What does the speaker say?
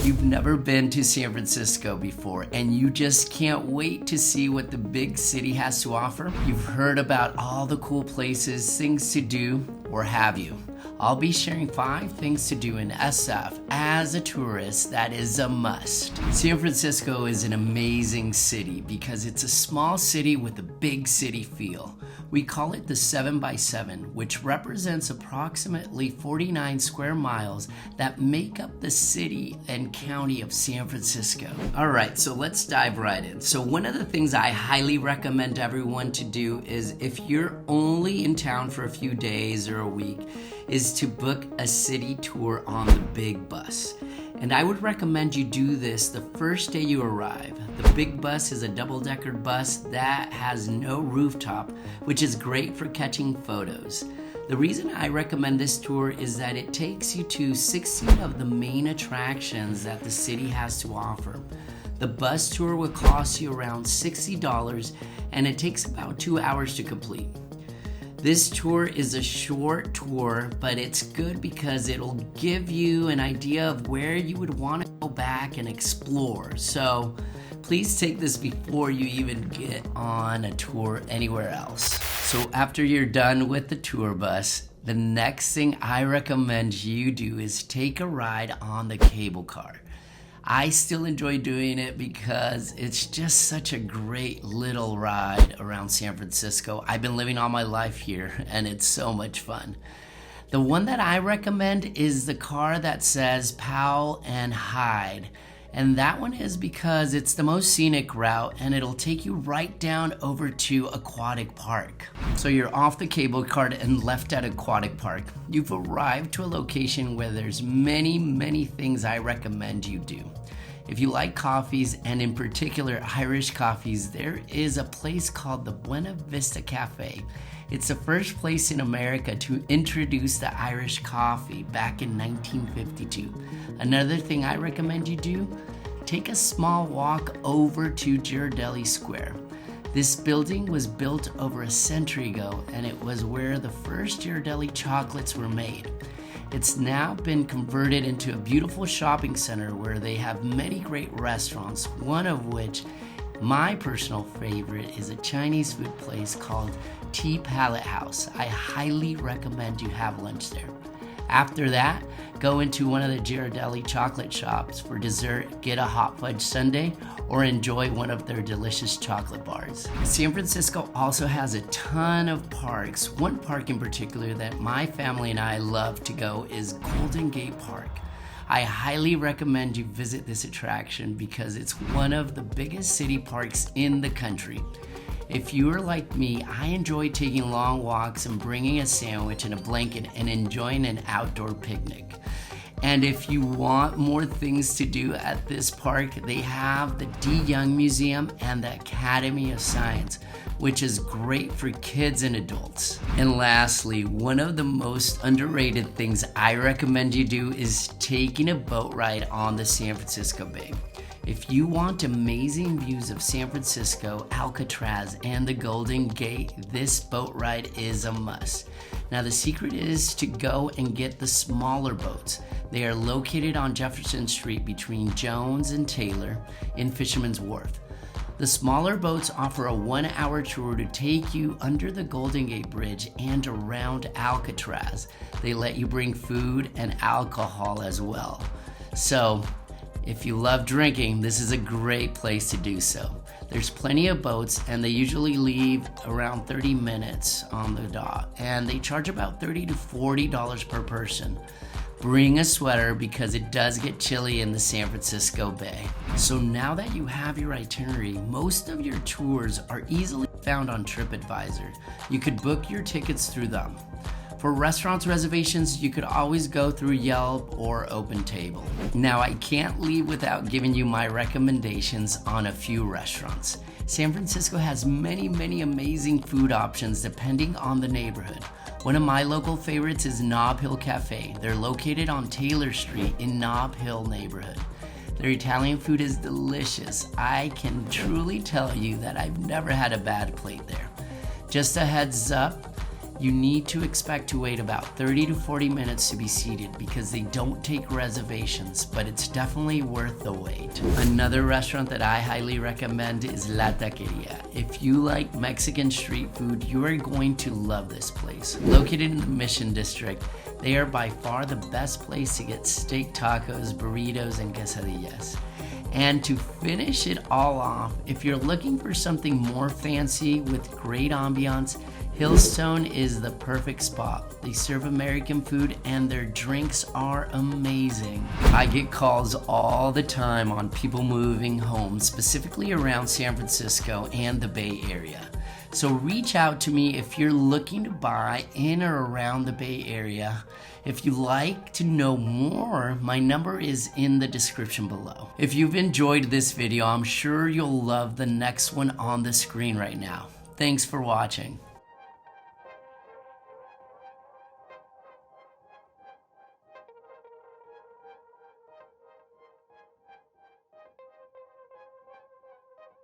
You've never been to San Francisco before and you just can't wait to see what the big city has to offer? You've heard about all the cool places, things to do, or have you? I'll be sharing 5 things to do in SF as a tourist that is a must. San Francisco is an amazing city because it's a small city with a big city feel. We call it the 7x7, which represents approximately 49 square miles that make up the city and county of San Francisco. All right, so let's dive right in. So one of the things I highly recommend everyone to do is, if you're only in town for a few days or a week, is to book a city tour on the big bus. And I would recommend you do this the first day you arrive. The big bus is a double-decker bus that has no rooftop, which is great for catching photos. The reason I recommend this tour is that it takes you to 16 of the main attractions that the city has to offer. The bus tour will cost you around $60 and it takes about 2 hours to complete. This tour is a short tour, but it's good because it'll give you an idea of where you would want to go back and explore. So please take this before you even get on a tour anywhere else. So after you're done with the tour bus, the next thing I recommend you do is take a ride on the cable car. I still enjoy doing it because it's just such a great little ride around San Francisco. I've been living all my life here and it's so much fun. The one that I recommend is the car that says Powell and Hyde. And that one is because it's the most scenic route and it'll take you right down over to Aquatic Park. So you're off the cable car and left at Aquatic Park. You've arrived to a location where there's many things I recommend you do. If you like coffees, and in particular Irish coffees, there is a place called the Buena Vista Cafe. It's the first place in America to introduce the Irish coffee back in 1952. Another thing I recommend you do, take a small walk over to Ghirardelli Square. This building was built over a century ago and it was where the first Ghirardelli chocolates were made. It's now been converted into a beautiful shopping center where they have many great restaurants, one of which, my personal favorite, is a Chinese food place called Tea Palette House. I highly recommend you have lunch there. After that, go into one of the Ghirardelli chocolate shops for dessert, get a hot fudge sundae, or enjoy one of their delicious chocolate bars. San Francisco also has a ton of parks. One park in particular that my family and I love to go is Golden Gate Park. I highly recommend you visit this attraction because it's one of the biggest city parks in the country. If you are like me, I enjoy taking long walks and bringing a sandwich and a blanket and enjoying an outdoor picnic. And if you want more things to do at this park, they have the D. Young Museum and the Academy of Science, which is great for kids and adults. And lastly, one of the most underrated things I recommend you do is taking a boat ride on the San Francisco Bay. If you want amazing views of San Francisco, Alcatraz, and the Golden Gate, this boat ride is a must. Now the secret is to go and get the smaller boats. They are located on Jefferson Street between Jones and Taylor in Fisherman's Wharf. The smaller boats offer a 1-hour tour to take you under the Golden Gate Bridge and around Alcatraz. They let you bring food and alcohol as well. So, if you love drinking, this is a great place to do so. There's plenty of boats and they usually leave around 30 minutes on the dot and they charge about $30 to $40 per person. Bring a sweater because it does get chilly in the San Francisco Bay. So now that you have your itinerary, most of your tours are easily found on TripAdvisor. You could book your tickets through them. For restaurants reservations, you could always go through Yelp or OpenTable. Now, I can't leave without giving you my recommendations on a few restaurants. San Francisco has many amazing food options depending on the neighborhood. One of my local favorites is Nob Hill Cafe. They're located on Taylor Street in Nob Hill neighborhood. Their Italian food is delicious. I can truly tell you that I've never had a bad plate there. Just a heads up, You need to expect to wait about 30 to 40 minutes to be seated because they don't take reservations, but it's definitely worth the wait. Another restaurant that I highly recommend is La Taqueria. If you like Mexican street food, you are going to love this place. Located in the Mission District, they are by far the best place to get steak tacos, burritos, and quesadillas. And to finish it all off, if you're looking for something more fancy with great ambiance, Hillstone is the perfect spot. They serve American food and their drinks are amazing. I get calls all the time on people moving home, specifically around San Francisco and the Bay Area. So reach out to me if you're looking to buy in or around the Bay Area. If you'd like to know more, my number is in the description below. If you've enjoyed this video, I'm sure you'll love the next one on the screen right now. Thanks for watching.